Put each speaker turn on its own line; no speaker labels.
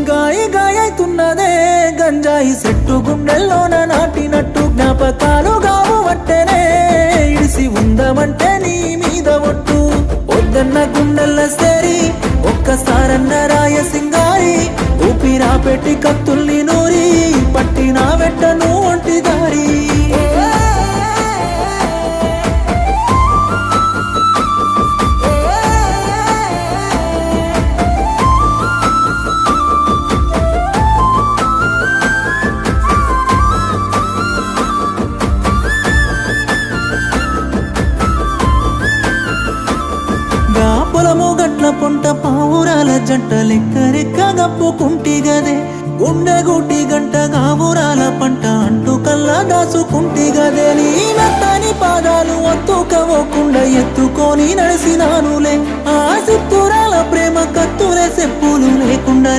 గాయి గాయతున్నదే గంజాయి చెట్టు గుండెల్లోన నాటినట్టు జ్ఞాపకాలు గావు వట్టెనే ఇడిసి ఉందమంటే నీ మీద ఒట్టు వద్దన్న గుండెల్ల సేరి ఒక్కసారన్న రాయ సింగారి ఊపిరా పెట్టి కత్తుల్ని నూరి పట్టిన వెట్టను ఒంటి దారి పొలము గట్ల పొంట పావురాల జంట లెక్కరెక్క గప్పుకుంటి గదే గుండె గుట్టి గంట గావురాల పంట అంటూ కల్లా దాసుకుంటి గదే నీ మెత్తని పాదాలు ఒత్తుకోకుండా ఎత్తుకొని నడిసినానులే ఆ సిత్తురాల ప్రేమ కత్తులే చెప్పులు లేకుండా